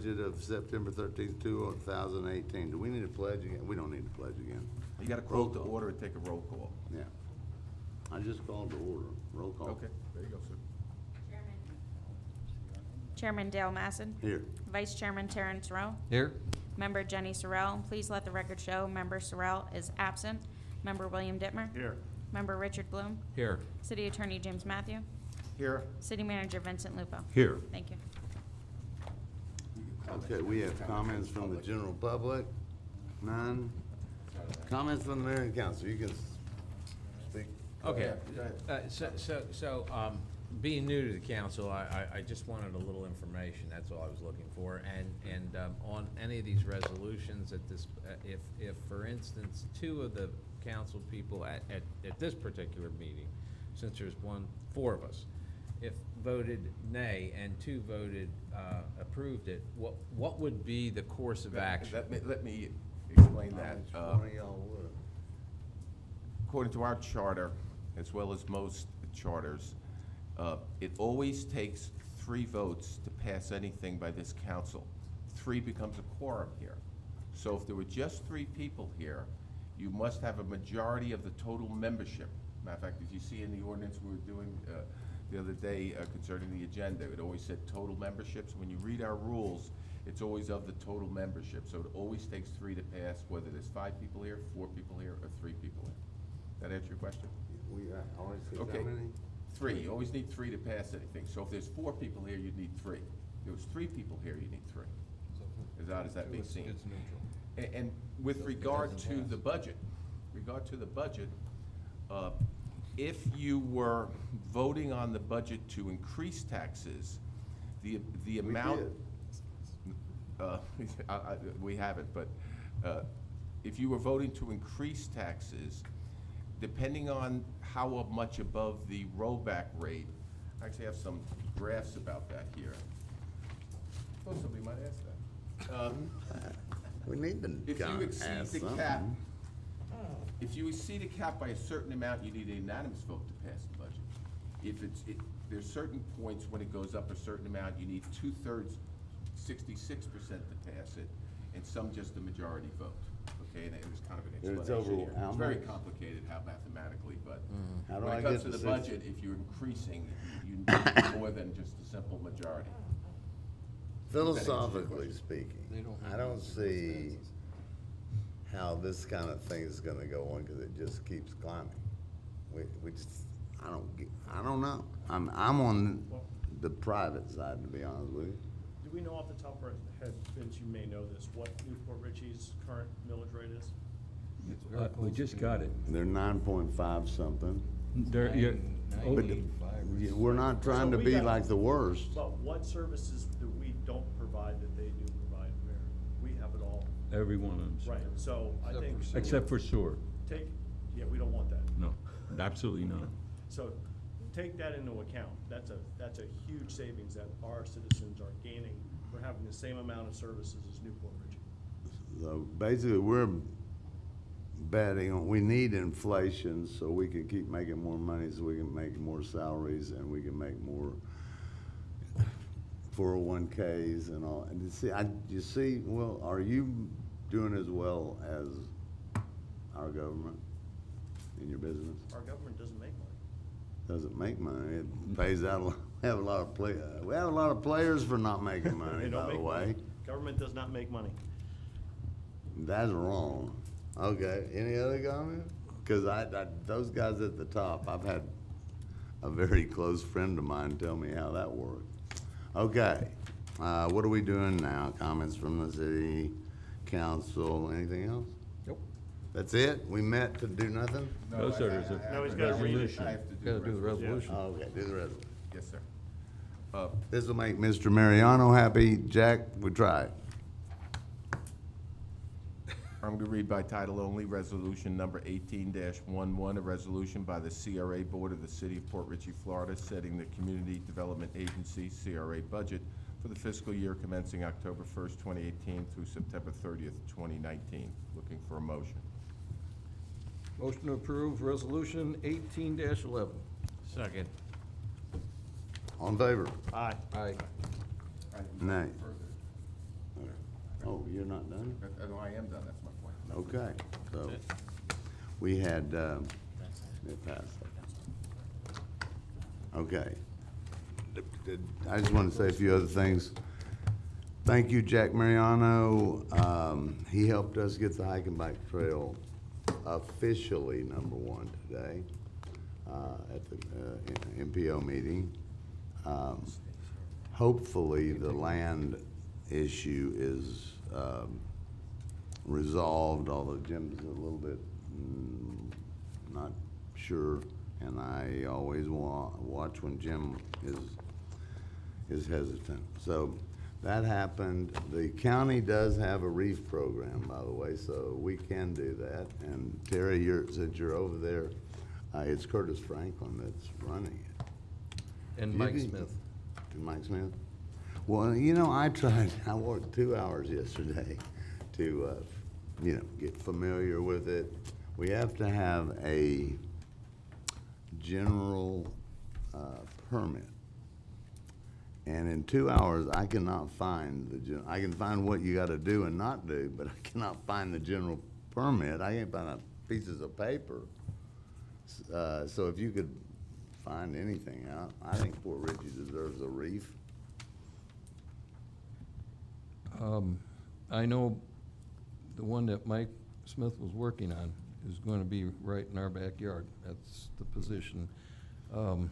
budget of September 13th, 2018. Do we need to pledge again? We don't need to pledge again. You gotta call to order and take a roll call. Yeah. I just called to order. Roll call. Okay, there you go, sir. Chairman Dale Masson. Here. Vice Chairman Terrence Rowe. Here. Member Jenny Sorrell. Please let the record show Member Sorrell is absent. Member William Dittmer. Here. Member Richard Bloom. Here. City Attorney James Matthew. Here. City Manager Vincent Lupo. Here. Thank you. Okay, we have comments from the general public. None. Comments from the mayor and council. You can speak. Okay. Go ahead. Being new to the council, I just wanted a little information, that's all I was looking for. And on any of these resolutions at this, if for instance, two of the council people at this particular meeting, since there's four of us, if voted nay and two voted approved it, what would be the course of action? Let me explain that. One of y'all would. According to our charter, as well as most charters, it always takes 3 votes to pass anything by this council. 3 becomes a quorum here. So if there were just 3 people here, you must have a majority of the total membership. Matter of fact, if you see in the ordinance we were doing the other day concerning the agenda, it always said total memberships. When you read our rules, it's always of the total membership. So it always takes 3 to pass, whether there's 5 people here, 4 people here, or 3 people here. That answer your question? We always say Okay. how many? 3, you always need 3 to pass anything. So if there's 4 people here, you'd need 3. If there was 3 people here, you need 3. As odd as that may seem. It's neutral. And with regard to the budget, if you were voting on the budget to increase taxes, the amount. We haven't, but if you were voting to increase taxes, depending on how much above the rollback rate, I actually have some graphs about that here. Oh, somebody might ask that. We need to If you kinda exceed ask the something. cap, if you exceed a cap by a certain amount, you need a unanimous vote to pass the budget. There's certain points when it goes up a certain amount, you need 2/3, 66% to pass it, and some just a majority vote. Okay, and it was kind of an And it's explanation over here. how It's very much? complicated how mathematically, but How do when I it comes get to to the 60? budget, if you're increasing, you need more than just a simple majority. Philosophically speaking, They don't have I don't those see expenses. how this kind of thing is gonna go on, cause it just keeps climbing. We just, I don't know. I'm on the private side, to be honest with you. Do we know off the top of our head, Vince, you may know this, what Newport Richie's current millage rate is? We just got it. They're 9.5 something, There, but we're not trying to So we be got- like the worst. But what services do we don't provide that they do provide, Mayor? We have it all. Every one of them. Right, so I Except think. for sewer. Except for sewer. We don't want that. No, absolutely not. So take that into account. That's a huge savings that our citizens are gaining for having the same amount of services as Newport Richie. So basically, we're betting on, we need inflation so we can keep making more money, so we can make more salaries, and we can make more 401Ks and all. And you see, well, are you doing as well as our government in your business? Our government doesn't make money. Doesn't make money, it pays out, we have a lot of players for not making money, They don't by the make way. money. Government does not make money. That's wrong. Okay, any other comment? Cause those guys at the top, I've had a very close friend of mine tell me how that worked. Okay, what are we doing now? Comments from the city council, anything else? Nope. That's it? We met to do nothing? No, sir, there's a No, he's gotta read it. resolution. I have to Gotta do the resolution. Okay, do the resolution. Yes, sir. This will make Mr. Mariano happy. Jack, we tried. I'm going to read by title only, Resolution Number 18-11, a resolution by the CRA Board of the City of Port Richey, Florida, setting the Community Development Agency CRA budget for the fiscal year commencing October 1st, 2018 through September 30th, 2019. Looking for a motion. Motion to approve resolution 18-11. Second. All in favor? Aye. Aye. Nay. You're not done? No, I am done, that's my point. Okay, so we had, it passed. Okay. I just want to say a few other things. Thank you, Jack Mariano. He helped us get the hike and bike trail officially #1 today at the MPO meeting. Hopefully, the land issue is resolved, although Jim's a little bit not sure, and I always watch when Jim is hesitant. So that happened. The county does have a reef program, by the way, so we can do that. And Terry, since you're over there, it's Curtis Franklin that's running it. And You Mike can- Smith. And Mike Smith? Well, you know, I worked 2 hours yesterday to, get familiar with it. We have to have a general permit. And in 2 hours, I cannot find I can find what you gotta do and not do, but I cannot find the general permit. I can't find pieces of paper. So if you could find anything out, I think Port Ritchie deserves a reef. I know the one that Mike Smith was working on is going to be right in our backyard. That's the position. And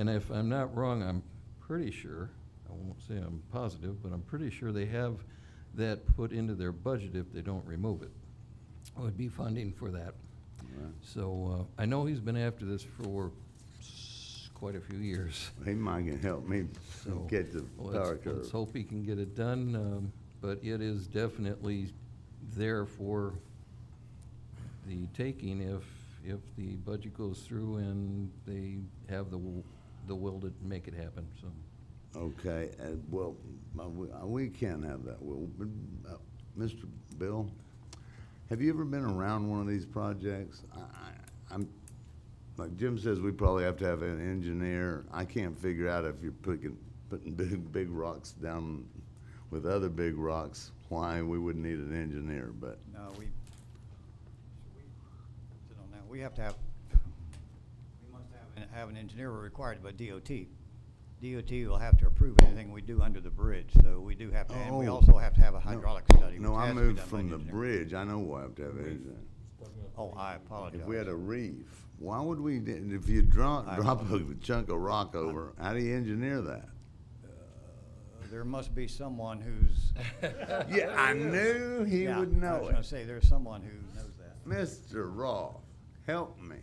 if I'm not wrong, I'm pretty sure, I won't say I'm positive, but I'm pretty sure they have that put into their budget if they don't remove it. Would be funding for that. Right. So I know he's been after this for quite a few years. He might can help me So, get the well, power let's curve. hope he can get it done, but it is definitely there for the taking if the budget goes through and they have the will to make it happen, so. Okay, well, we can have that. Well, Mr. Bill, have you ever been around one of these projects? I'm, like Jim says, we probably have to have an engineer. I can't figure out if you're putting big rocks down with other big rocks, why we wouldn't need an engineer, but. No, we don't know. We have to have, we must have an engineer. We're required by DOT. DOT will have to approve anything we do under the bridge, so we do have to, and we Oh. also have to have a hydraulic study. No, which I has to be moved done by from an the engineer. bridge. I know why I have to have an engineer. Oh, I apologize. If we had a reef, why would we, if you drop I a chunk of rock over, how do you engineer that? There must be someone who's. Yeah, I knew he Yeah, would I know was gonna it. say, there's someone who knows that. Mr. Roth, help me.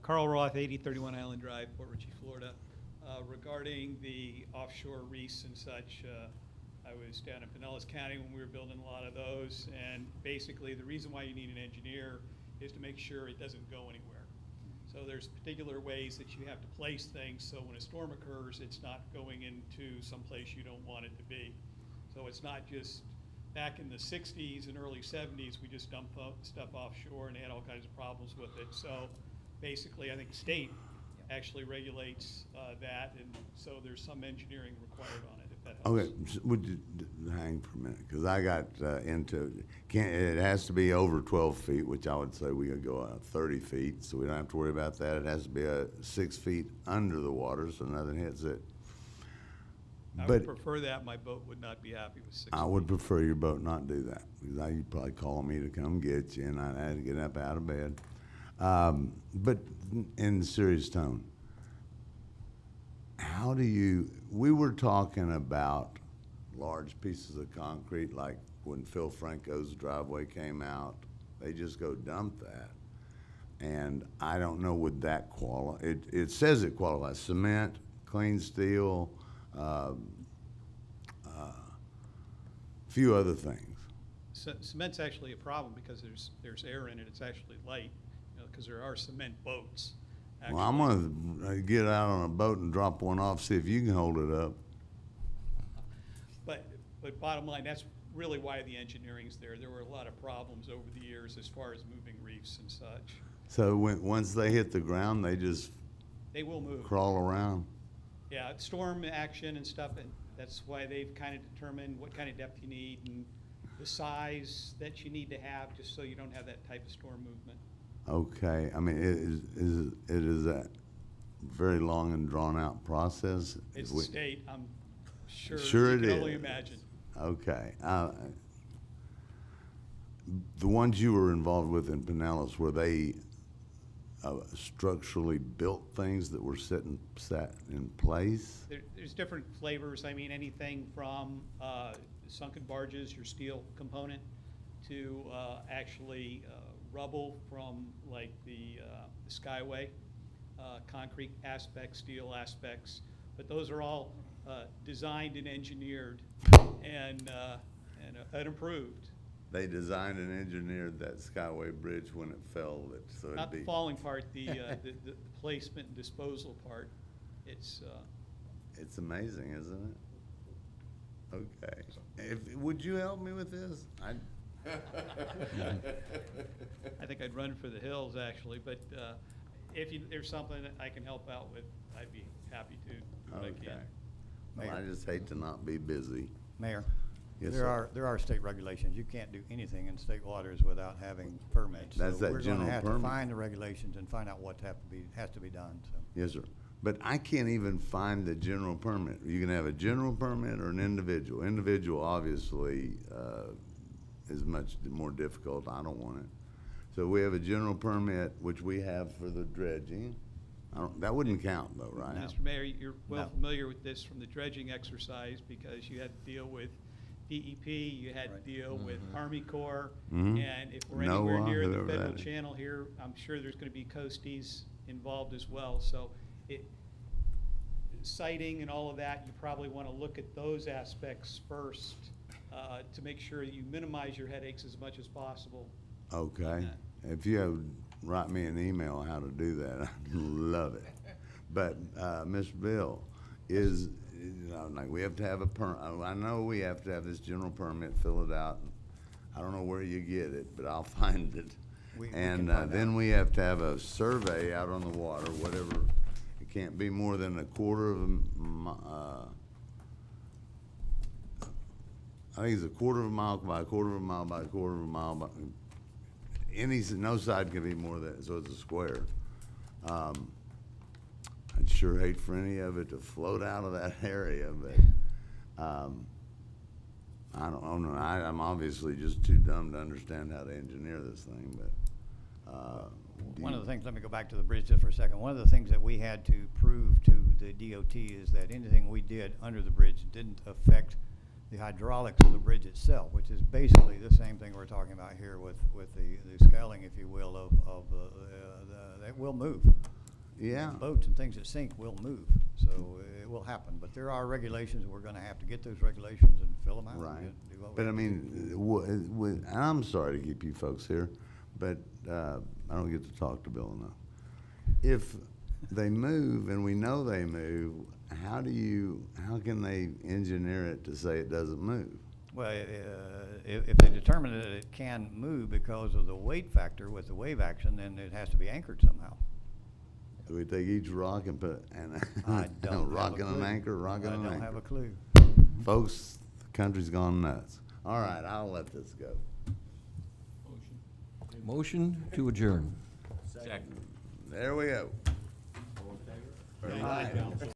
Carl Roth, 8031 Island Drive, Port Ritchie, Florida. Regarding the offshore reefs and such, I was down in Pinellas County when we were building a lot of those, and basically the reason why you need an engineer is to make sure it doesn't go anywhere. So there's particular ways that you have to place things so when a storm occurs, it's not going into some place you don't want it to be. So it's not just back in the 60s and early 70s, we just dumped stuff offshore and had all kinds of problems with it. So basically, I think the state actually regulates that, and so there's some engineering required on it, if that helps. Okay, would you hang for a minute, because I got into, it has to be over 12 feet, which I would say we could go 30 feet, so we don't have to worry about that. It has to be 6 feet under the water, so nothing hits it. I But would prefer that. My boat would not be happy with 6 I would prefer your boat not do that, because you'd probably call me to come get you, and I'd have to get up out of bed. But in serious tone, how do we were talking about large pieces of concrete, like when Phil Franco's driveway came out, they just go dump that. And I don't know, would that qualify? It says it qualifies, cement, clean steel, few other things. Cement's actually a problem because there's air in it. It's actually light, because there are cement boats. Well, I'm gonna get out on a boat and drop one off, see if you can hold it up. But bottom line, that's really why the engineering's there. There were a lot of problems over the years as far as moving reefs and such. So once they hit the ground, they just They will move. crawl around? Yeah, storm action and stuff, and that's why they've kind of determined what kind of depth you need and the size that you need to have, just so you don't have that type of storm movement. Okay, I mean, it is a very long and drawn-out process? It's We- the state, I'm sure. Sure You it can is. only imagine. Okay. The ones you were involved with in Pinellas, were they structurally built things that were sat in place? There's different flavors. I mean, anything from sunken barges, your steel component, to actually rubble from like the Skyway, concrete aspects, steel aspects. But those are all designed and engineered and approved. They designed and engineered that Skyway Bridge when it fell, so it'd Not be. the falling part, the placement and disposal part. It's It's amazing, isn't it? Okay. Would you help me with this? I think I'd run for the hills, actually, but if there's something that I can help out with, I'd be happy to do what I Okay. can. Well, I Mayor. just hate to not be busy. Mayor? Yes, There sir. are state regulations. You can't do anything in state waters without having permits. That's So that we're general gonna have to permit. find the regulations and find out what has to be done, so. Yes, sir. But I can't even find the general permit. You can have a general permit or an individual. Individual, obviously, is much more difficult. I don't want it. So we have a general permit, which we have for the dredging. That wouldn't count though, right? Mr. Mayor, you're well No. familiar with this from the dredging exercise, because you had to deal with DEP, you had to Right. deal with Army Corps, Mhm. and if we're NOAA, anywhere near the whoever that federal is. channel here, I'm sure there's gonna be coasties involved as well, so siting and all of that, you probably wanna look at those aspects first, to make sure you minimize your headaches as much as possible. Okay. If you would write me an email on how to do that, I'd love it. But, Mr. Bill, like, we have to have I know we have to have this general permit, fill it out. I don't know where you get it, but I'll find it. We And can find then out. we have to have a survey out on the water, whatever. It can't be more than a quarter of I think it's a quarter of a mile by a quarter of a mile by a quarter of a mile by, no side can be more than, so it's a square. I'd sure hate for any of it to float out of that area, but, I don't know, I'm obviously just too dumb to understand how to engineer this thing, but, One of the things, let me go back to the bridge just for a second. One of the things that we had to prove to the DOT is that anything we did under the bridge didn't affect the hydraulics of the bridge itself, which is basically the same thing we're talking about here with the scaling, if you will, of that will move. yeah. Boats and things that sink will move, so it will happen. But there are regulations, we're gonna have to get those regulations and fill them out. and Right. do what we But I have to do. mean, and I'm sorry to keep you folks here, but I don't get to talk to Bill enough. If they move and we know they move, how can they engineer it to say it doesn't move? Well, if they determine that it can move because of the weight factor with the wave action, then it has to be anchored somehow. Do we take each rock and put, and I don't rock have a and an clue. anchor, rock and an I don't have a anchor? clue. Folks, the country's gone nuts. All right, I'll let this go. Motion to adjourn. Second. There we go.